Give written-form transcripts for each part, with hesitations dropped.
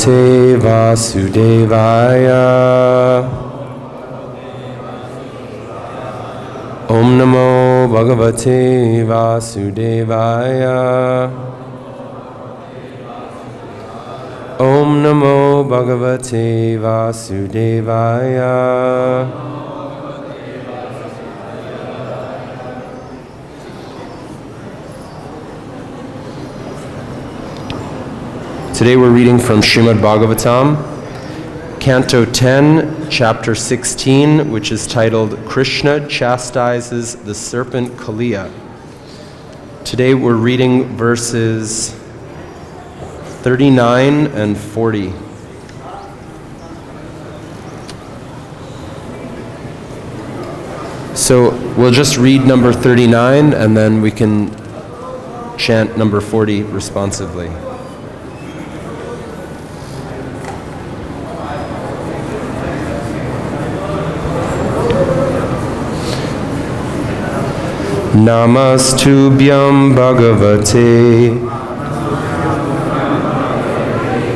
Bhagavate Vasudevaya. Om Namo Bhagavate Vasudevaya. Om Namo Bhagavate Vasudevaya. Today we're reading from Srimad Bhagavatam, Canto 10, Chapter 16, which is titled Krishna Chastises the Serpent Kaliya. Today we're reading verses 39 and 40. So we'll just read number 39 and then we can chant number 40 responsively. Namastubhyam Bhagavate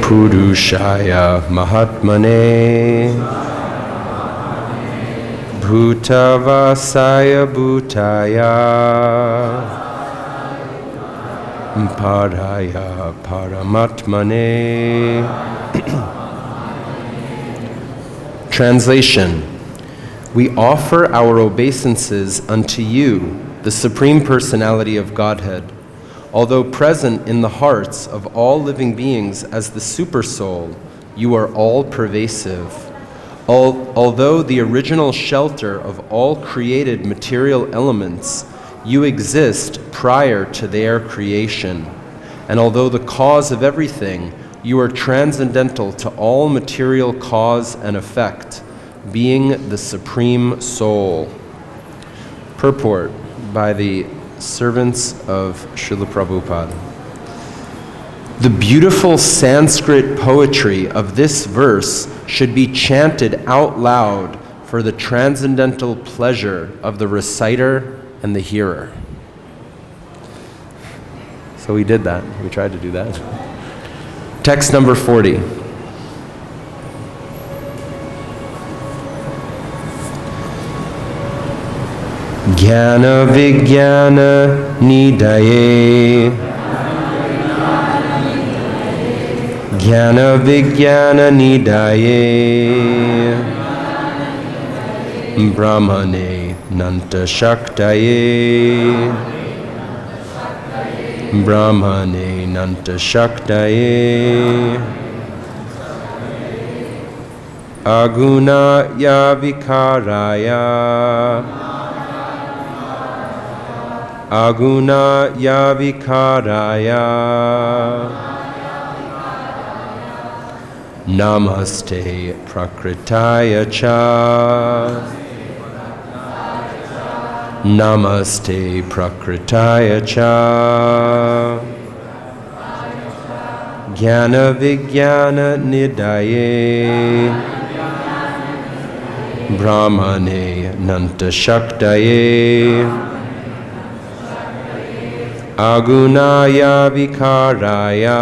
Purushaya Mahatmane Bhutavasaya Bhutaya Paraya Paramatmane. Translation. We offer our obeisances unto you, the Supreme Personality of Godhead, although present in the hearts of all living beings as the Supersoul, you are all-pervasive. Although the original shelter of all created material elements, you exist prior to their creation. And although the cause of everything, you are transcendental to all material cause and effect, being the Supreme Soul. Purport by the servants of Srila Prabhupada. The beautiful Sanskrit poetry of this verse should be chanted out loud for the transcendental pleasure of the reciter and the hearer. So we did that. We tried to do that. Text number 40. Jñāna-vijñāna-nīdhaye Jñāna-vijñāna-nīdhaye brahmaṇe nanta-śaktaye brahmaṇe nanta-śaktaye aguṇāyāvikārāya aguṇāyāvikārāya namaste prākṛtāya ca namaste prākṛtāya ca jñāna-vijñāna-nīdhaye brahmaṇe nanta-śaktaye aguṇāyāvikārāya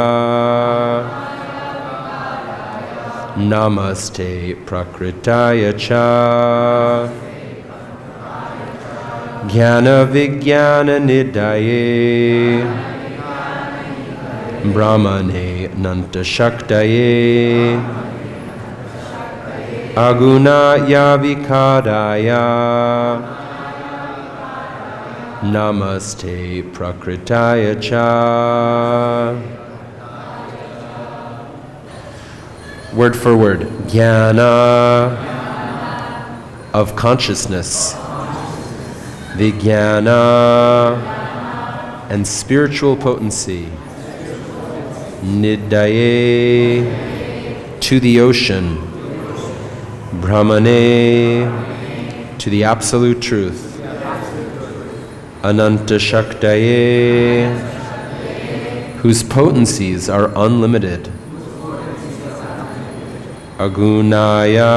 namaste prākṛtāya ca jñāna-vijñāna-nīdhaye brahmaṇe nanta-śaktaye aguṇāyāvikārāya namaste prākṛtāya ca. Word for word. Jnana, of consciousness. Vijñāna, and spiritual potency. Nidhaye, to the ocean. Brahmaṇe, to the absolute truth. Ananta-śaktaye, whose potencies are unlimited. Aguṇāya,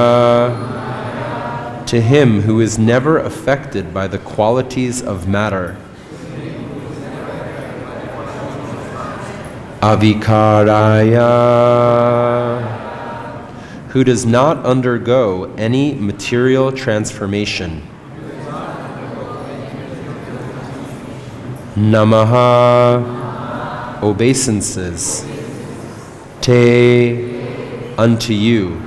to him who is never affected by the qualities of matter. Avikārāya, who does not undergo any material transformation. Namaḥ, obeisances. Te, unto you.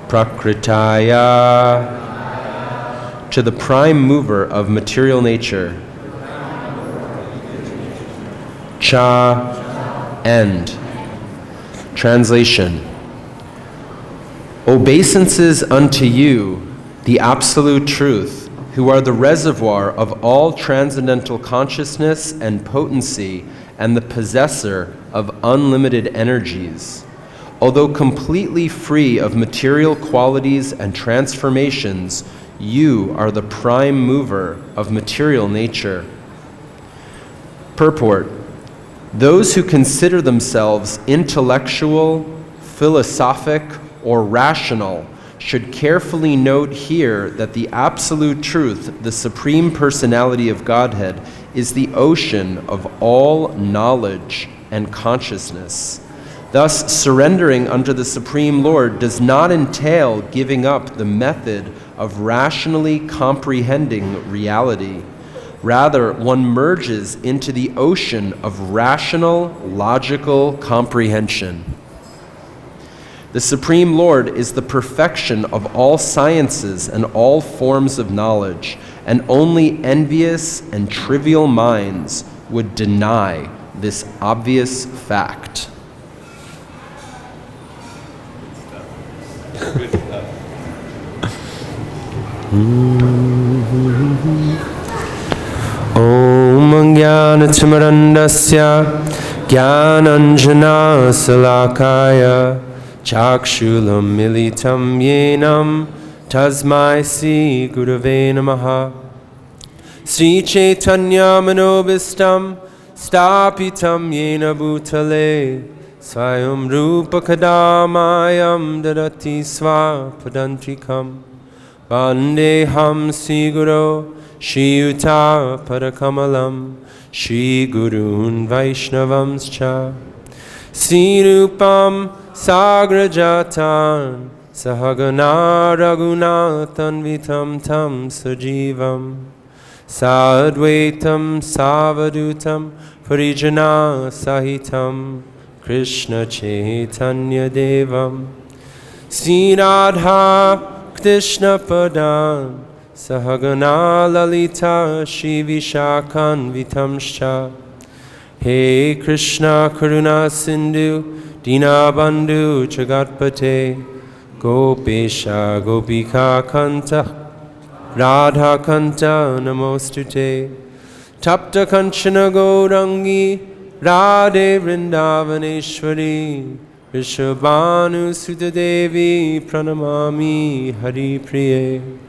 Prākṛtāya, to the prime mover of material nature. Cha, end. Translation. Obeisances unto you, the absolute truth, who are the reservoir of all transcendental consciousness and potency and the possessor of unlimited energies. Although completely free of material qualities and transformations, you are the prime mover of material nature. Purport. Those who consider themselves intellectual, philosophic, or rational should carefully note here that the absolute truth, the Supreme Personality of Godhead, is the ocean of all knowledge and consciousness. Thus, surrendering unto the Supreme Lord does not entail giving up the method of rationally comprehending reality. Rather, one merges into the ocean of rational, logical comprehension. The Supreme Lord is the perfection of all sciences and all forms of knowledge, and only envious and trivial minds would deny this obvious fact. Om Jnana-timirandasya Jnananjana-salakaya Chakshulam militam yenam Tasmai Sri Gurave Namaha Sri Chaitanya Manobhistam Stapitam Yena Bhutale Swayam Rupa Kadamayam Dadati Swapadantrikam Vandeham Sri Guru Shri Yuta Parakamalam Shri Gurun Vaishnavamscha Sri Rupam Sagrajatan Sahagana Raghunathan Vitam Tam Sajivam Sadvaitam Savadutam Parijana Sahitam Krishna Chaitanya Devam Sri Radha Krishna Padan Sahagana Lalita Shri Vishakhan Vitamscha He Krishna Karuna Sindhu Dinabandhu Jagatpate Gopesha Gopika Kanta Radha Kanta Namostute Tapta Kanchana Gaurangi Radhe Vrindavaneshwari Rishabhanu Sutadevi Pranamami Hari Priye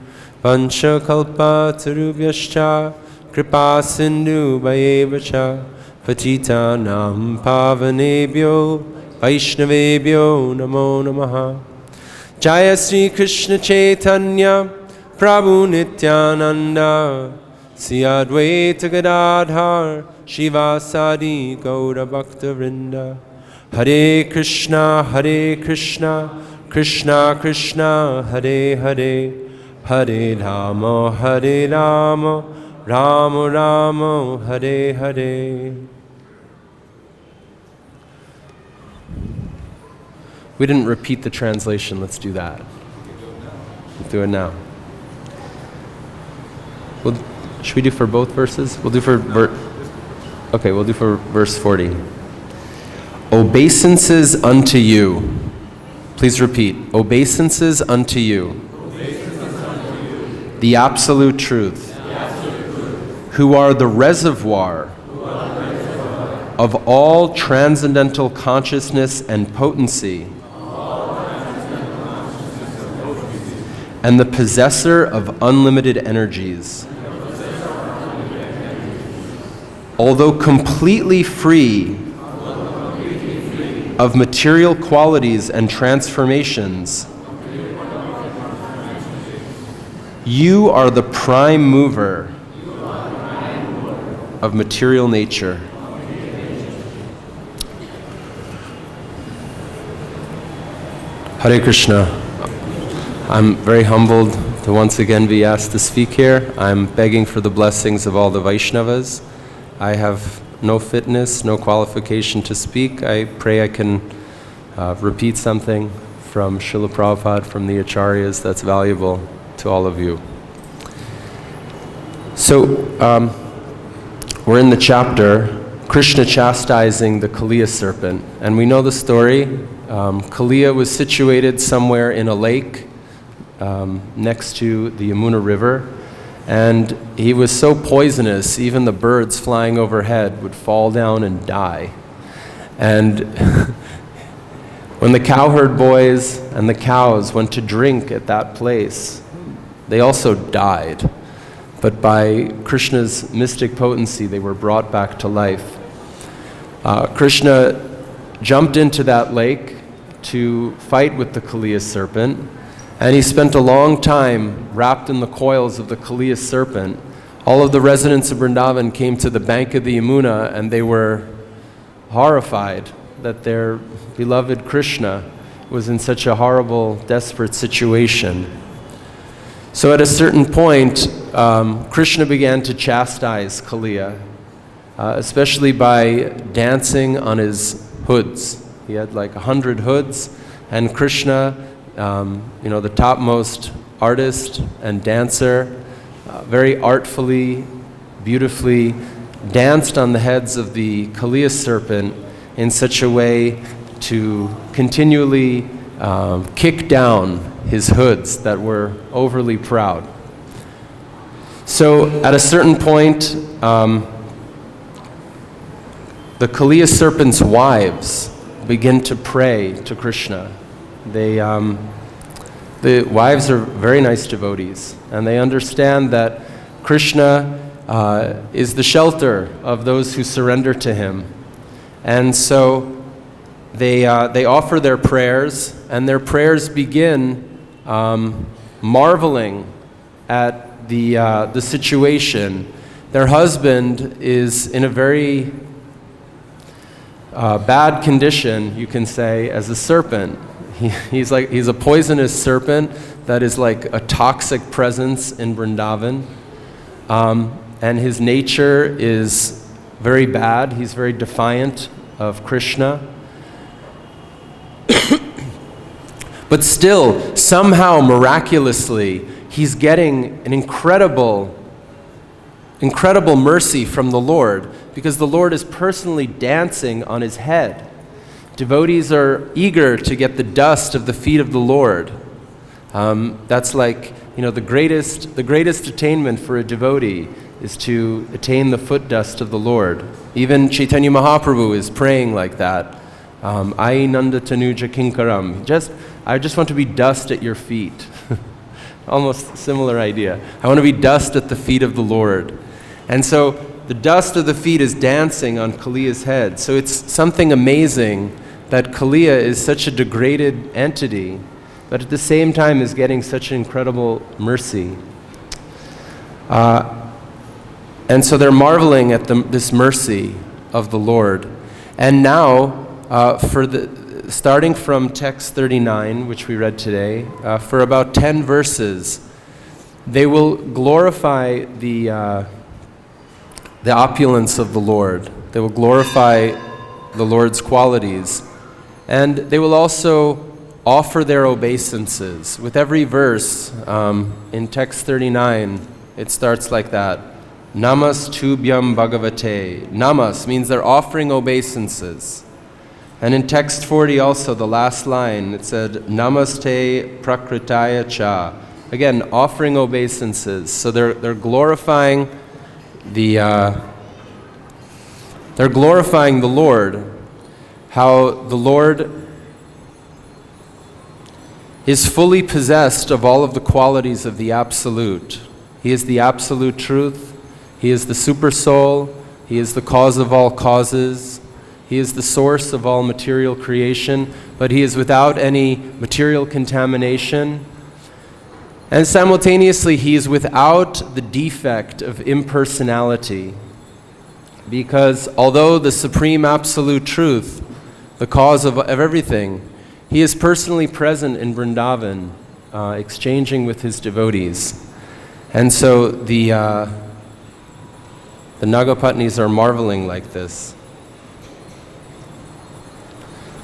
Pancha Kalpa Tarubhyascha Kripa Sindhu Bhayevacha Patitanam Pavanebhyo Vaishnavebhyo Namo Namaha Jaya Sri Krishna Chaitanya Prabhu Nityananda Sri Advaita Gadadhar Shivasadi Gaura Bhakta Vrinda Hare Krishna Krishna Krishna Hare Hare Hare Rama Rama Rama Hare Hare. We didn't repeat the translation. Let's do that. Let's do it now. Should we do for both verses? We'll do for we'll do for verse 40. Obeisances unto you. Please repeat. Obeisances unto you. The absolute truth. Who are the reservoir of all transcendental consciousness and potency, and the possessor of unlimited energies. Although completely free of material qualities and transformations, you are the prime mover of material nature. Hare Krishna. I'm very humbled to once again be asked to speak here. I'm begging for the blessings of all the Vaishnavas. I have no fitness, no qualification to speak. I pray I can repeat something from Srila Prabhupada, from the Acharyas, that's valuable to all of you. So, we're in the chapter, Krishna chastising the Kaliya serpent. And we know the story. Kaliya was situated somewhere in a lake next to the Yamuna River. And he was so poisonous, even the birds flying overhead would fall down and die. And when the cowherd boys and the cows went to drink at that place, they also died. But by Krishna's mystic potency, they were brought back to life. Krishna jumped into that lake to fight with the Kaliya serpent, and he spent a long time wrapped in the coils of the Kaliya serpent. All of the residents of Vrindavan came to the bank of the Yamuna, and they were horrified that their beloved Krishna was in such a horrible, desperate situation. So at a certain point, Krishna began to chastise Kaliya, especially by dancing on his hoods. He had like 100 hoods, and Krishna, the topmost artist and dancer, very artfully, beautifully danced on the heads of the Kaliya serpent in such a way to continually kick down his hoods that were overly proud. So at a certain point, the Kaliya serpent's wives begin to pray to Krishna. The wives are very nice devotees, and they understand that Krishna is the shelter of those who surrender to him. And so they offer their prayers, and their prayers begin marveling at the situation. Their husband is in a very bad condition, you can say, as a serpent. He's a poisonous serpent that is like a toxic presence in Vrindavan. And his nature is very bad. He's very defiant of Krishna. But still, somehow, miraculously, he's getting an incredible mercy from the Lord, because the Lord is personally dancing on his head. Devotees are eager to get the dust of the feet of the Lord. That's like, the greatest attainment for a devotee is to attain the foot dust of the Lord. Even Chaitanya Mahaprabhu is praying like that. H.G.Akincana. I just want to be dust at your feet. Almost similar idea. I want to be dust at the feet of the Lord. And so the dust of the feet is dancing on Kaliya's head. So it's something amazing that Kaliya is such a degraded entity, but at the same time is getting such incredible mercy. And so they're marveling at this mercy of the Lord. And now, starting from text 39, which we read today, for about 10 verses, they will glorify the opulence of the Lord. They will glorify the Lord's qualities. And they will also offer their obeisances. With every verse, in text 39, it starts like that. Namas tubhyam bhagavate. Namas means they're offering obeisances. And in text 40 also, the last line, it said, Namaste prākṛtāya cha. Again, offering obeisances. So they're glorifying they're glorifying the Lord. How the Lord is fully possessed of all of the qualities of the Absolute. He is the Absolute Truth. He is the Super Soul. He is the cause of all causes. He is the source of all material creation, but he is without any material contamination. And simultaneously, he is without the defect of impersonality. Because although the Supreme Absolute Truth, the cause of everything, He is personally present in Vrindavan, exchanging with his devotees. And so the Nagapatnis are marveling like this.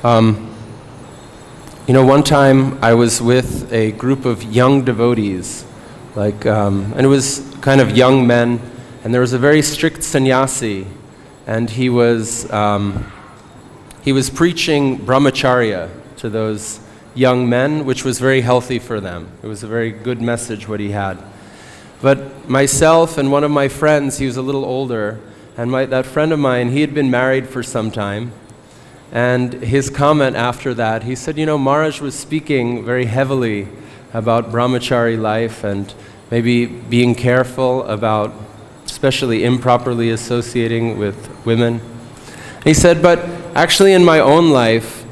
One time I was with a group of young devotees, and it was kind of young men, and there was a very strict sannyasi, and he was preaching brahmacharya to those young men, which was very healthy for them. It was a very good message what he had. But myself and one of my friends, he was a little older, and that friend of mine, he had been married for some time, and his comment after that, he said, Maharaj was speaking very heavily about brahmachari life and maybe being careful about especially improperly associating with women. He said, but actually in my own life,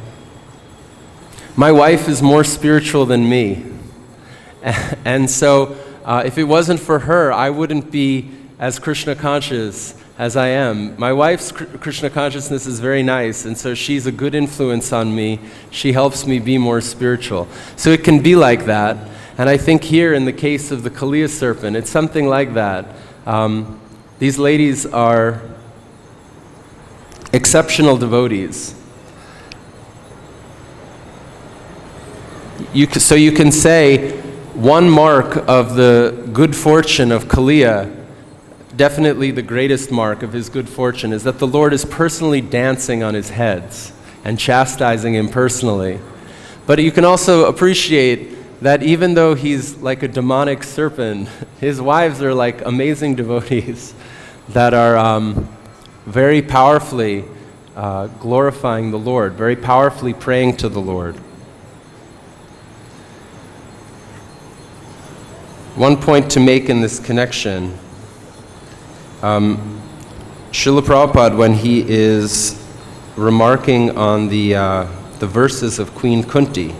my wife is more spiritual than me. And so if it wasn't for her, I wouldn't be as Krishna conscious as I am. My wife's Krishna consciousness is very nice, and so she's a good influence on me. She helps me be more spiritual. So it can be like that. And I think here in the case of the Kaliya serpent, it's something like that. These ladies are exceptional devotees. So you can say one mark of the good fortune of Kaliya, definitely the greatest mark of his good fortune, is that the Lord is personally dancing on his heads and chastising him personally. But you can also appreciate that even though he's like a demonic serpent, his wives are like amazing devotees that are very powerfully glorifying the Lord, very powerfully praying to the Lord. One point to make in this connection, Srila Prabhupada, when he is remarking on the verses of Queen Kunti,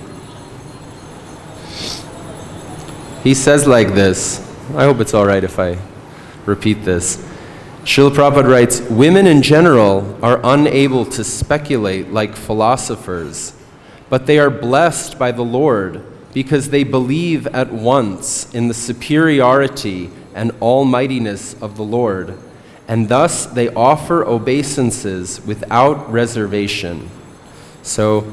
he says like this, I hope it's all right if I repeat this. Srila Prabhupada writes, women in general are unable to speculate like philosophers, but they are blessed by the Lord because they believe at once in the superiority and almightiness of the Lord, and thus they offer obeisances without reservation. So,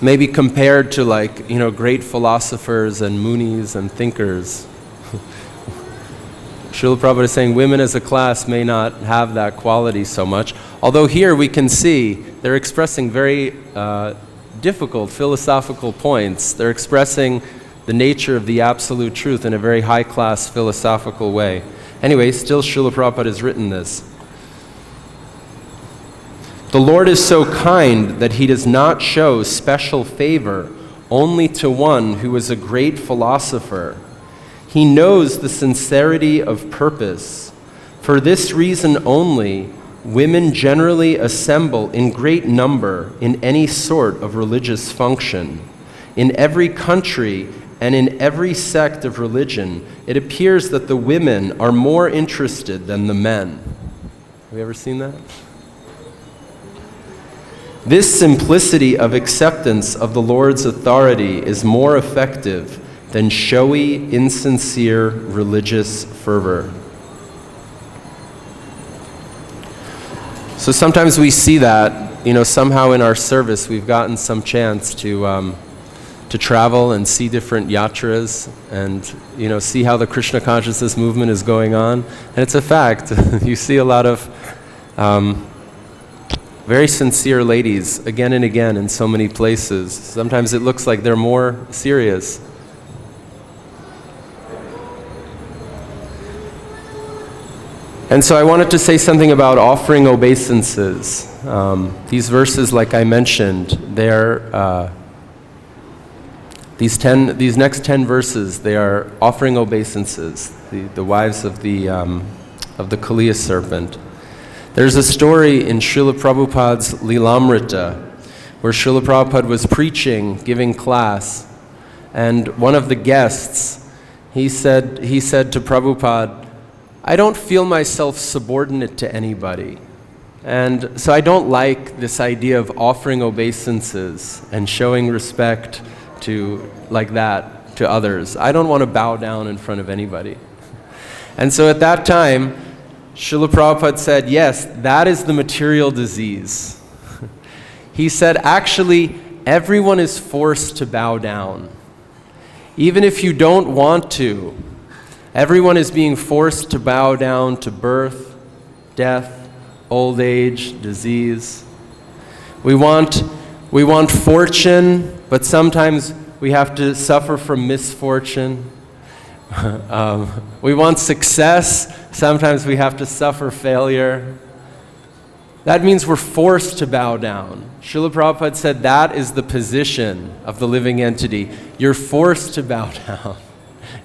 maybe compared to great philosophers and munis and thinkers, Srila Prabhupada is saying women as a class may not have that quality so much, although here we can see they're expressing very difficult philosophical points. They're expressing the nature of the absolute truth in a very high-class philosophical way. Anyway, still Srila Prabhupada has written this. The Lord is so kind that he does not show special favor only to one who is a great philosopher. He knows the sincerity of purpose. For this reason only, women generally assemble in great number in any sort of religious function. In every country and in every sect of religion, it appears that the women are more interested than the men. Have you ever seen that? This simplicity of acceptance of the Lord's authority is more effective than showy, insincere religious fervor. So sometimes we see that, somehow in our service we've gotten some chance to travel and see different yatras and, see how the Krishna consciousness movement is going on. And it's a fact. You see a lot of very sincere ladies again and again in so many places. Sometimes it looks like they're more serious. And so I wanted to say something about offering obeisances. These verses, like I mentioned, they're these next 10 verses. They are offering obeisances, the wives of the Kaliya serpent. There's a story in Srila Prabhupada's Lilamrita where Srila Prabhupada was preaching, giving class, and one of the guests, he said to Prabhupada, I don't feel myself subordinate to anybody. And so I don't like this idea of offering obeisances and showing respect to, like that, to others. I don't want to bow down in front of anybody. And so at that time, Srila Prabhupada said, yes, that is the material disease. He said, actually, everyone is forced to bow down. Even if you don't want to, everyone is being forced to bow down to birth, death, old age, disease. We want fortune, but sometimes we have to suffer from misfortune. We want success, sometimes we have to suffer failure. That means we're forced to bow down. Srila Prabhupada said that is the position of the living entity. You're forced to bow down.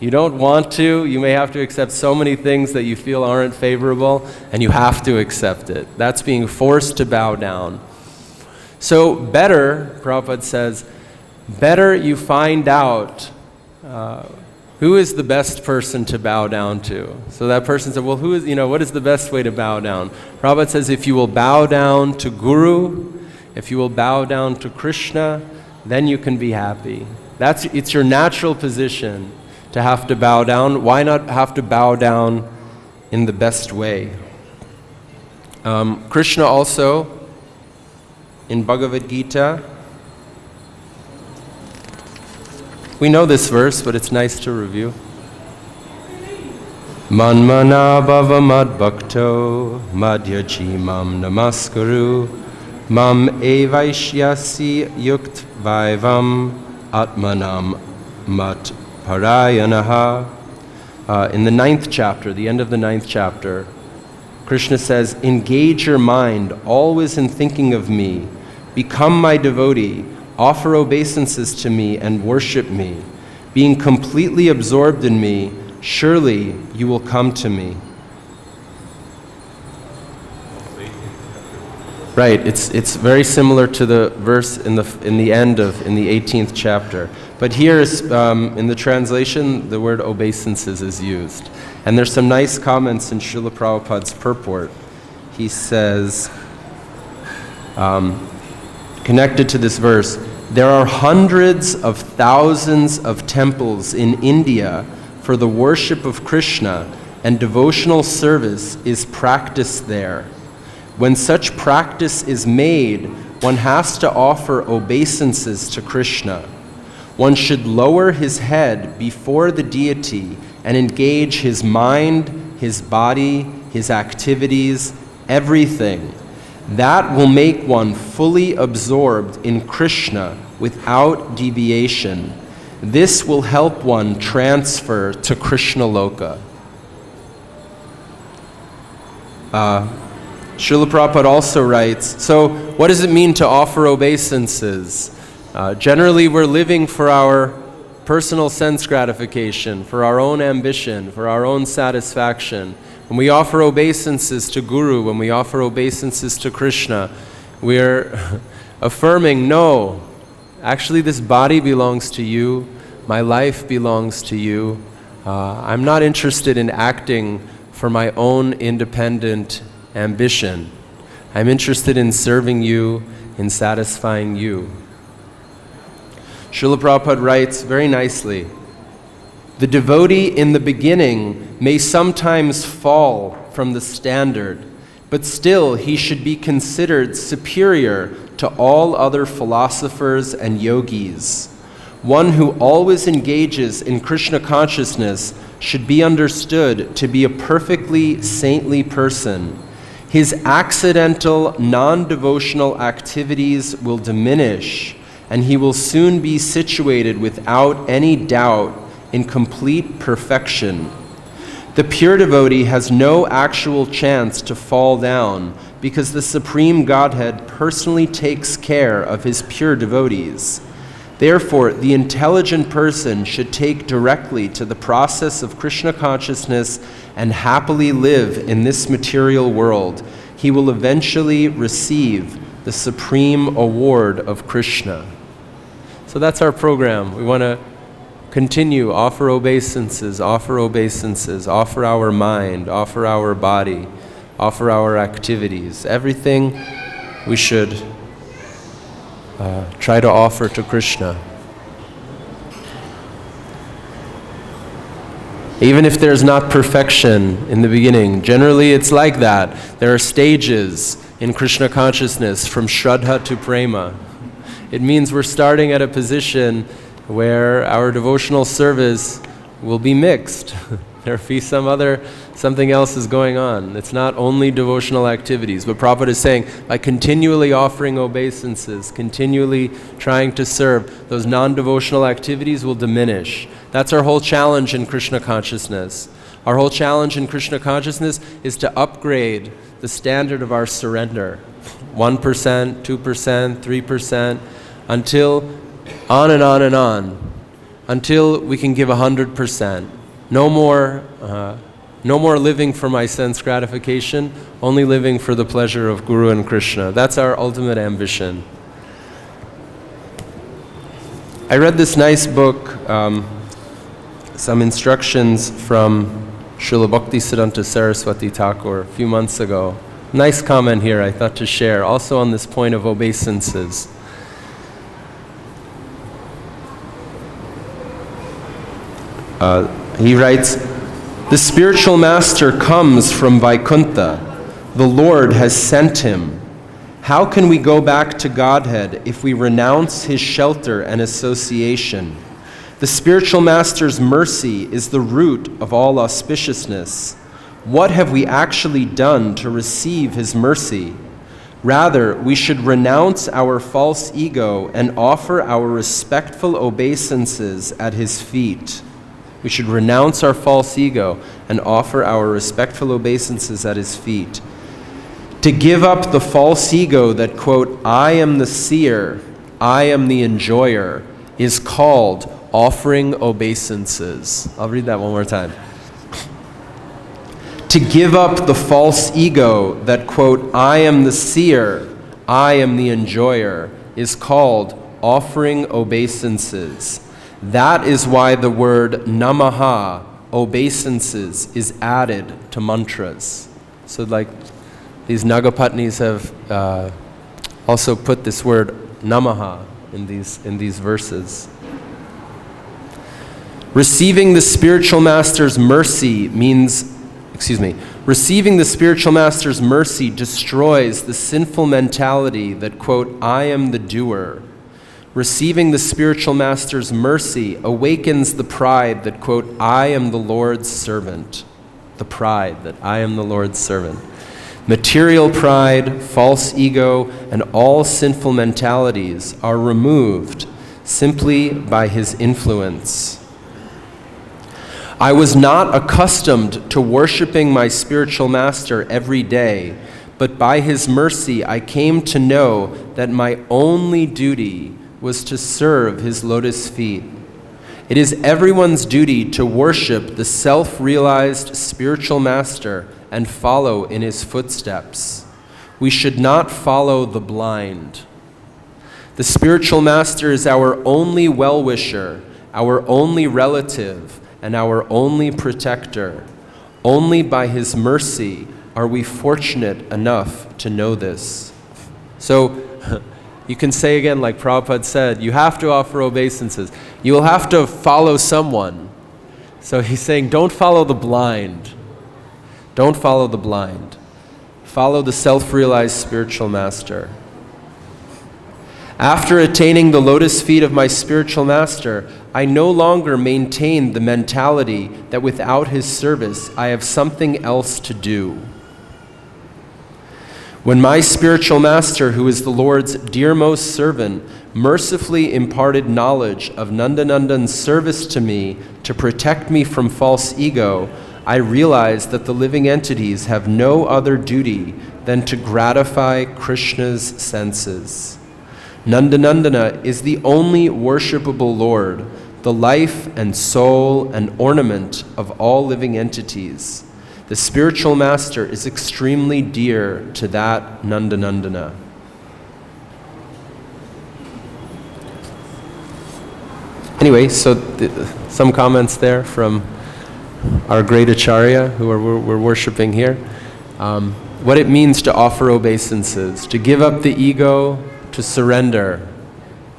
You don't want to, you may have to accept so many things that you feel aren't favorable, and you have to accept it. That's being forced to bow down. So better, Prabhupada says, better you find out who is the best person to bow down to. So that person said, well, what is the best way to bow down? Prabhupada says, if you will bow down to Guru, if you will bow down to Krishna, then you can be happy. It's your natural position to have to bow down. Why not have to bow down in the best way? Krishna also, in Bhagavad-Gita, we know this verse, but it's nice to review. Manmana bhava mad bhakto madhyachi mam namaskaru mam evaishyasi yukt vaivam atmanam mat parayanaha. In the 9th chapter, the end of the 9th chapter, Krishna says, engage your mind always in thinking of me, become my devotee, offer obeisances to me and worship me. Being completely absorbed in me, surely you will come to me. Right, it's very similar to the verse in the end of the 18th chapter. But here is, in the translation, the word obeisances is used. And there's some nice comments in Srila Prabhupada's purport. He says, connected to this verse, there are hundreds of thousands of temples in India for the worship of Krishna, and devotional service is practiced there. When such practice is made, one has to offer obeisances to Krishna. One should lower his head before the deity and engage his mind, his body, his activities, everything. That will make one fully absorbed in Krishna without deviation. This will help one transfer to Krishna Loka. Srila Prabhupada also writes, so what does it mean to offer obeisances? Generally, we're living for our personal sense gratification, for our own ambition, for our own satisfaction. When we offer obeisances to Guru, when we offer obeisances to Krishna, we're affirming, no, actually this body belongs to you, my life belongs to you. I'm not interested in acting for my own independent ambition. I'm interested in serving you, in satisfying you. Srila Prabhupada writes very nicely, the devotee in the beginning may sometimes fall from the standard, but still he should be considered superior to all other philosophers and yogis. One who always engages in Krishna consciousness should be understood to be a perfectly saintly person. His accidental, non-devotional activities will diminish, and he will soon be situated without any doubt in complete perfection. The pure devotee has no actual chance to fall down because the Supreme Godhead personally takes care of his pure devotees. Therefore, the intelligent person should take directly to the process of Krishna consciousness and happily live in this material world. He will eventually receive the supreme award of Krishna. So that's our program. We want to continue, offer obeisances, offer our mind, offer our body, offer our activities. Everything we should try to offer to Krishna. Even if there's not perfection in the beginning, generally it's like that. There are stages in Krishna consciousness from Shraddha to Prema. It means we're starting at a position where our devotional service will be mixed. There'll be something else is going on. It's not only devotional activities, but Prabhupada is saying by continually offering obeisances, continually trying to serve, those non-devotional activities will diminish. That's our whole challenge in Krishna consciousness. Our whole challenge in Krishna consciousness is to upgrade the standard of our surrender. 1%, 2%, 3%, until on and on and on, until we can give 100%. No more living for my sense gratification, only living for the pleasure of Guru and Krishna. That's our ultimate ambition. I read this nice book, some instructions from Srila Bhaktisiddhanta Saraswati Thakur a few months ago. Nice comment here I thought to share, also on this point of obeisances. He writes, "The spiritual master comes from Vaikuntha. The Lord has sent him. How can we go back to Godhead if we renounce his shelter and association? The spiritual master's mercy is the root of all auspiciousness. What have we actually done to receive his mercy? Rather, we should renounce our false ego and offer our respectful obeisances at his feet." We should renounce our false ego and offer our respectful obeisances at his feet. To give up the false ego that, quote, "I am the seer, I am the enjoyer," is called offering obeisances. I'll read that one more time. To give up the false ego that, quote, "I am the seer, I am the enjoyer," is called offering obeisances. That is why the word namaḥ, obeisances, is added to mantras. So like these Nagapatnis have also put this word namaḥ in these verses. Receiving the spiritual master's mercy receiving the spiritual master's mercy destroys the sinful mentality that, quote, "I am the doer." Receiving the spiritual master's mercy awakens the pride that, quote, "I am the Lord's servant." The pride that I am the Lord's servant. Material pride, false ego, and all sinful mentalities are removed simply by his influence. I was not accustomed to worshiping my spiritual master every day, but by his mercy I came to know that my only duty was to serve his lotus feet. It is everyone's duty to worship the self-realized spiritual master and follow in his footsteps. We should not follow the blind. The spiritual master is our only well-wisher, our only relative, and our only protector. Only by his mercy are we fortunate enough to know this. So, you can say again, like Prabhupada said, you have to offer obeisances. You will have to follow someone. So he's saying, don't follow the blind. Don't follow the blind. Follow the self-realized spiritual master. After attaining the lotus feet of my spiritual master, I no longer maintain the mentality that without his service, I have something else to do. When my spiritual master, who is the Lord's dearmost servant, mercifully imparted knowledge of Nandanandan's service to me to protect me from false ego, I realized that the living entities have no other duty than to gratify Krishna's senses. Nandanandana is the only worshipable Lord, the life and soul and ornament of all living entities. The spiritual master is extremely dear to that Nandanandana. Anyway, so some comments there from our great Acharya who we're worshipping here. what it means to offer obeisances, to give up the ego, to surrender.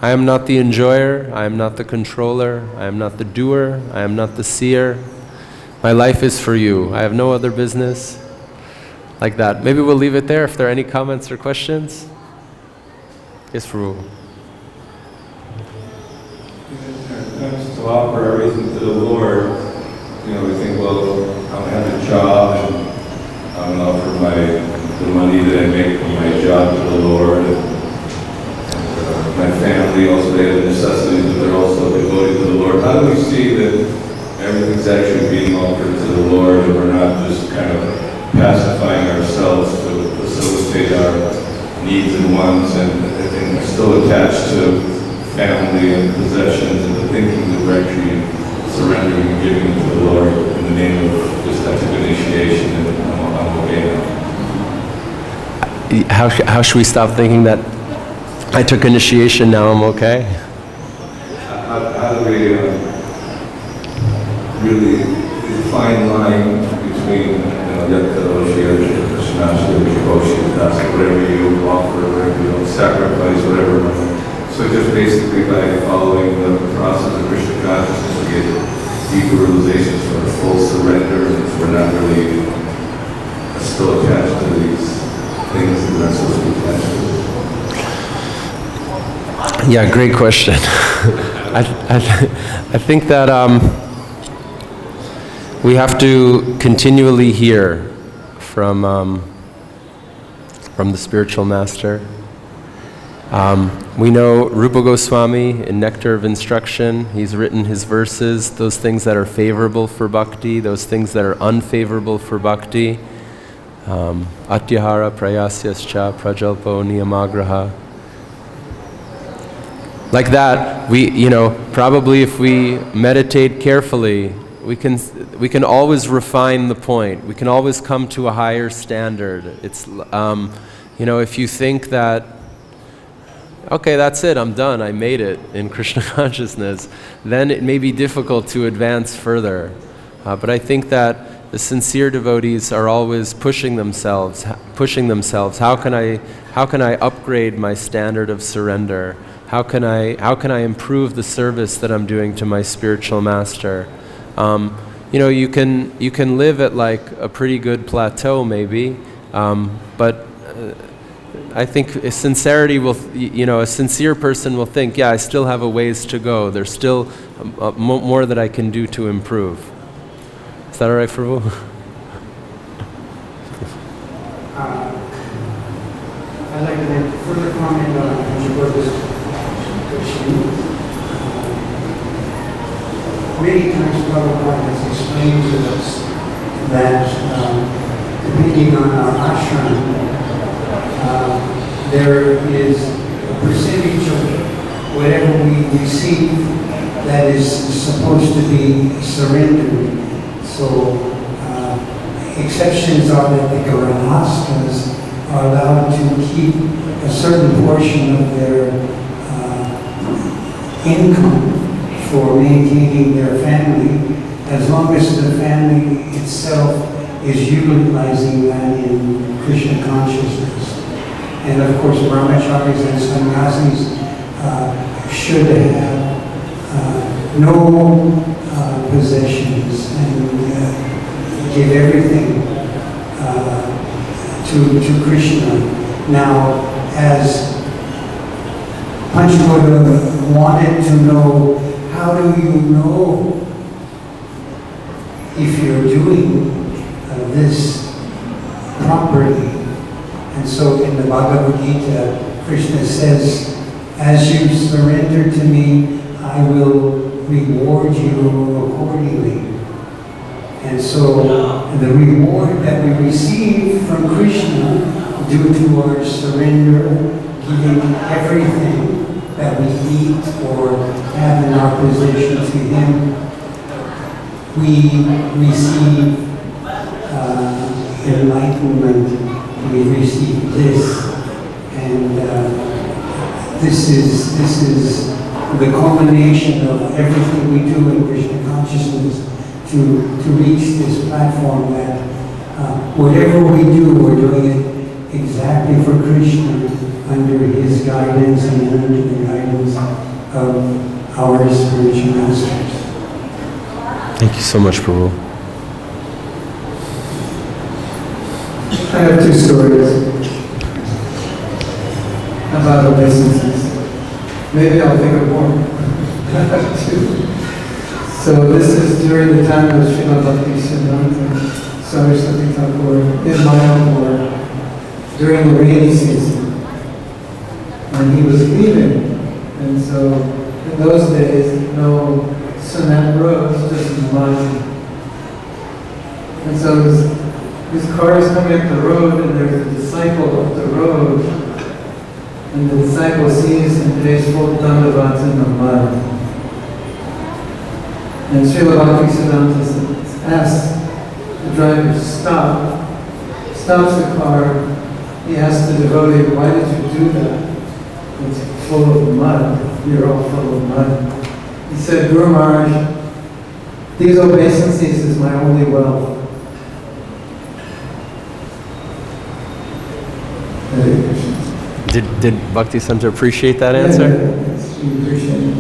I am not the enjoyer, I am not the controller, I am not the doer, I am not the seer. My life is for you. I have no other business. Like that. Maybe we'll leave it there if there are any comments or questions. Yes, Prabhu. To offer everything to the Lord, we think, well, I'm going to have a job and I'm going to offer the money that I make from my job to the Lord. And my family also, they have the necessities, but they're also devoted to the Lord. How do we see that everything's actually being offered to the Lord and we're not just kind of pacifying ourselves to facilitate our needs and wants and still attached to family and possessions and the thinking that we're actually surrendering and giving to the Lord in the name of just that initiation and I'm okay now? How should we stop thinking that I took initiation, now I'm okay? How do we really fine line between whatever you offer, whatever you sacrifice, whatever. So just basically by following the process of Krishna consciousness, we get deeper realizations for a full surrender, and we're not really still attached to these things that we're not supposed to be attached to. Yeah, great question. I think that we have to continually hear from the spiritual master. We know Rupa Goswami in Nectar of Instruction, he's written his verses, those things that are favorable for bhakti, those things that are unfavorable for bhakti. Atyahara prayasyascha prajalpo niyamagraha. Like that, probably if we meditate carefully, we can always refine the point. We can always come to a higher standard. It's, if you think that, okay, that's it, I'm done, I made it in Krishna consciousness, then it may be difficult to advance further. But I think that the sincere devotees are always pushing themselves. How can I upgrade my standard of surrender? How can I improve the service that I'm doing to my spiritual master? You can live at like a pretty good plateau maybe, but I think a sincere person will think, yeah, I still have a ways to go. There's still more that I can do to improve. Is that all right, Prabhu? I'd like to make further comment on Prabhu's question. Many times Prabhupada has explained to us that depending on our ashram, there is a percentage of whatever we receive that is supposed to be surrendered. So exceptions are that the Grahastas are allowed to keep a certain portion of their income for maintaining their family, as long as the family itself is utilizing that in Krishna consciousness. And of course, brahmacharis and sannyasis should have no possessions and give everything to Krishna. Now, as Panchavoda wanted to know, how do you know if you're doing this properly? And so in the Bhagavad-Gita, Krishna says, as you surrender to me, I will reward you accordingly. And so the reward that we receive from Krishna due to our surrender, giving everything that we eat or have in our possession to Him, we receive enlightenment, we receive bliss, and this is the culmination of everything we do in Krishna consciousness to reach this platform that whatever we do, we're doing it exactly for Krishna, under his guidance and under the guidance of our spiritual masters. Thank you so much, Prabhu. I have two stories about obeisances. Maybe I'll think of more. So this is during the time of Srila Bhakti-Siddhanta Saraswati Thakur in Mayapur during the rainy season. And he was leaving. And so in those days, no cement roads, just mud. And so this car is coming up the road, and there's a disciple up the road. And the disciple sees and pays full dandavats in the mud. And Srila Bhakti-Siddhanta asks the driver to stop, stops the car. He asks the devotee, why did you do that? It's full of mud. You're all full of mud. He said, Guru Maharaj, these obeisances is my only wealth. Did Bhakti Santa appreciate that answer? Yes, we appreciate it.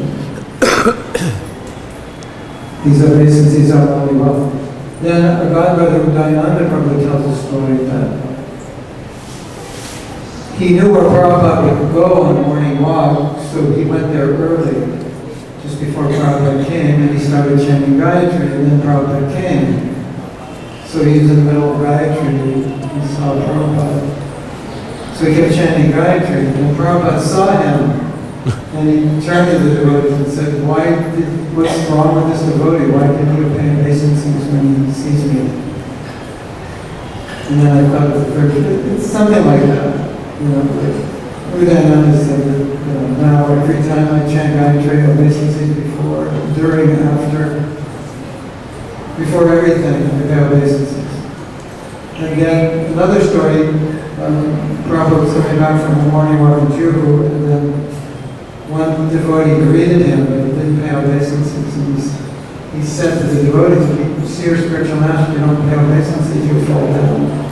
These obeisances are my only wealth. Then our godbrother Dayananda Prabhu tells a story that he knew where Prabhupada would go on a morning walk, so he went there early, just before Prabhupada came, and he started chanting Gayatri, and then Prabhupada came. So he was in the middle of Gayatri, and he saw Prabhupada. So he kept chanting Gayatri, and Prabhupada saw him, and he turned to the devotees and said, what's wrong with this devotee? Why didn't you pay obeisances when he sees me? And then I thought it's something like that. Vrindavan said that now every time I chant Gayatri, obeisances before, during, after, before everything, I pay obeisances. And then another story, Prabhupada was coming back from a morning walk in Juhu, and then one devotee greeted him, but he didn't pay obeisances. And he said to the devotees, if you see your spiritual master, you don't pay obeisances, you'll fall down.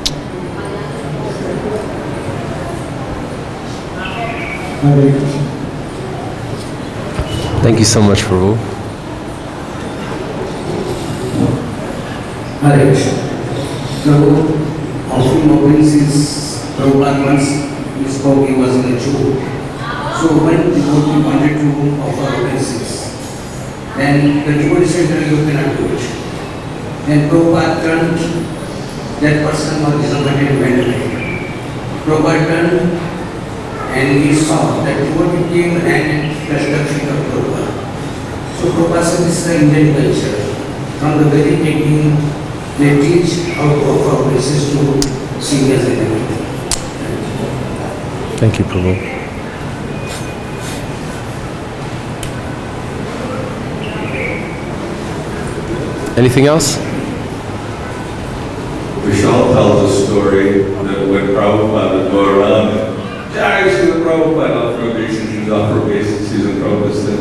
Thank you so much, Prabhu. Hare Krishna. Prabhu, offering obeisances, Prabhupada once he spoke, he was in a Jew. So when the devotee wanted to offer obeisances, then the devotee said, you cannot do it. Then Prabhupada turned, that person was disappointed and went away. Prabhupada turned, and he saw that devotee came and touched the feet of Prabhupada. So Prabhupada said, this is the Indian culture. From the very beginning, they teach how to offer obeisances to seniors and everything. Thank you, Prabhu. Anything else? Vishal tells a story that when Prabhupada would go around, Jai Srila Prabhupada, offer obeisances, offer obeisances, and Prabhupada said,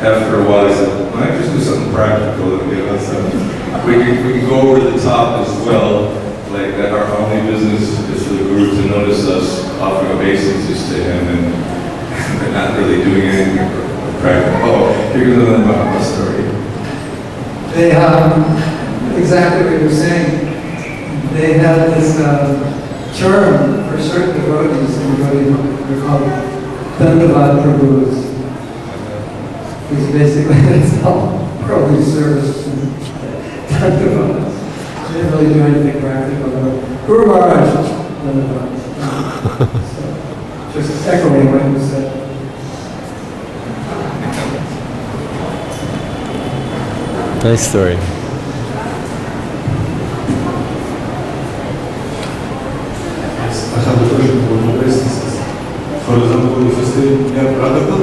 after a while, he said, why don't you just do something practical and give us something? We can go over the top as well, like that our only business is for the Guru to notice us offering obeisances to him and not really doing anything practical. Oh, here's another Mahatma story. They exactly what you're saying. They had this term for certain devotees, and they're called Vrindavan Prabhus. Because basically that's all probably service and Dandavats. They didn't really do anything practical. Guru Maharaj, Dandavats. So, just echoing what you said. Nice story. I have a question for obeisances. For example, if you stay near Vrindavan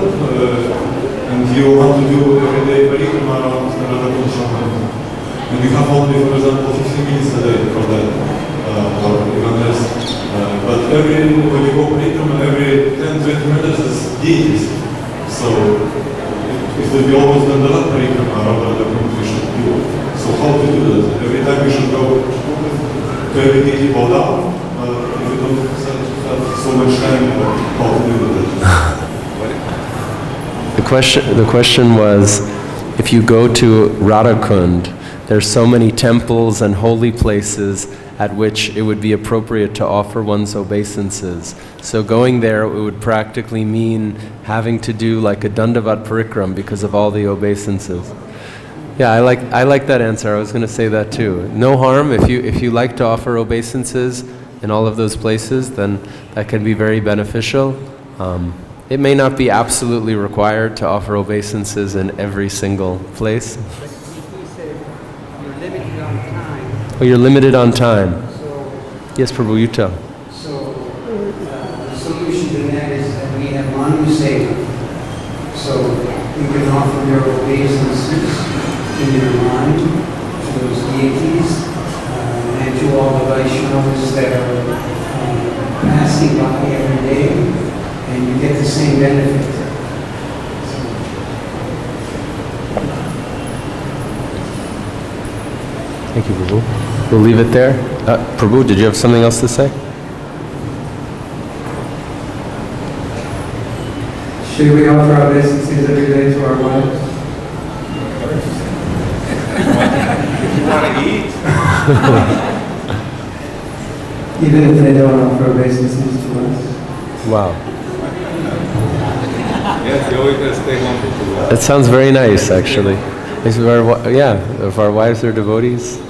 and you want to do everyday parikrama around Vrindavan Shaman, and you have only, for example, 15 minutes a day for that, or even less. But when you go parikrama, every 10-20 minutes is deities. So it will be always Vrindavan parikrama around Vrindavan we should do. So how to do that? Every time we should go. Teoretycznie woda, The question was, if you go to Radhakund, there's so many temples and holy places at which it would be appropriate to offer one's obeisances. So going there, it would practically mean having to do like a dandavat parikram because of all the obeisances. Yeah, I like that answer. I was going to say that too. No harm if you like to offer obeisances in all of those places, then that can be very beneficial. It may not be absolutely required to offer obeisances in every single place. But he said you're limited on time. Oh, you're limited on time. Yes, Prabhu, you tell. So the solution to that is that we have Manu Seva. So you can offer your obeisances in your mind to those deities and to all the Vaishnavas that are passing by every day, and you get the same benefit. Thank you, Prabhu. We'll leave it there. Prabhu, did you have something else to say? Should we offer our obeisances every day to our wives? If you want to eat. Even if they don't offer obeisances to us? Wow. Yes, you always gotta stay humble to that. That sounds very nice, actually. If our wives are devotees,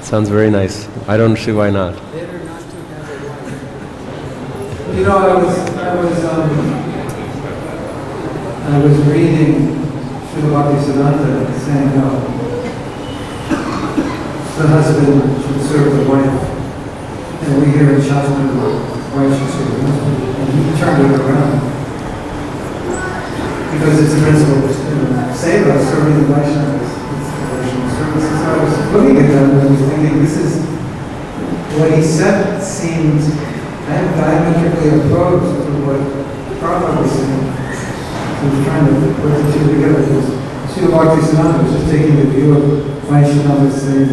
sounds very nice. I don't see why not. Better not to have a wife. You know, I was reading Srila Bhakti-siddhanta saying how the husband should serve the wife. And we hear in Shastra the wife should serve the husband. And he turned it around. Because it's a principle of seva, serving the Vaishnavas. It's devotional service. So I was looking at that and I was thinking, this is what he said seemed diametrically opposed to what Prabhupada was saying. He was trying to put the two together. Srila Bhakti-siddhanta was just taking the view of Vaishnavas saying,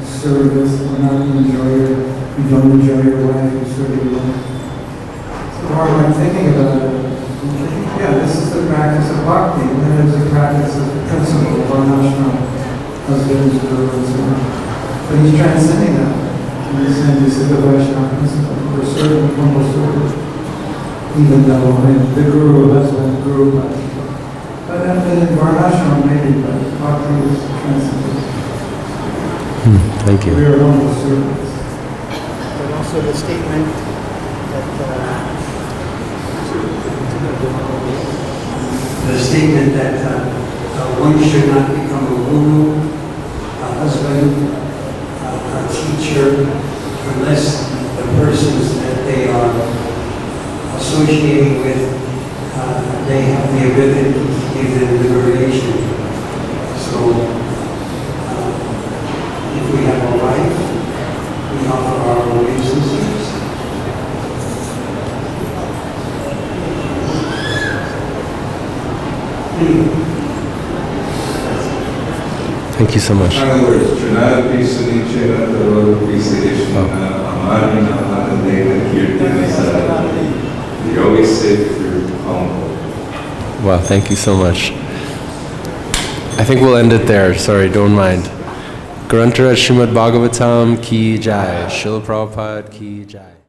service, we don't enjoy your life, you serve your life. So the more I'm thinking about it, yeah, this is the practice of bhakti, and then there's the practice of the principle of varnashram, husbands, guru, and so on. But he's transcending that. And he's saying this is the Vaishnava principle. We're serving humble service. Even though the guru, husband, guru, but in varnashram maybe, but bhakti is transcendent. Thank you. We are humble servants. But also the statement that one should not become a guru, a husband, a teacher, unless the persons that they are associating with, they have the ability to give them liberation. So, if we have a wife, we offer our obeisances. Thank you so much. In other words, you always say through humble. Wow, thank you so much. I think we'll end it there. Sorry, don't mind. Grantara Srimad Bhagavatam ki jai. Srila Prabhupada ki jai.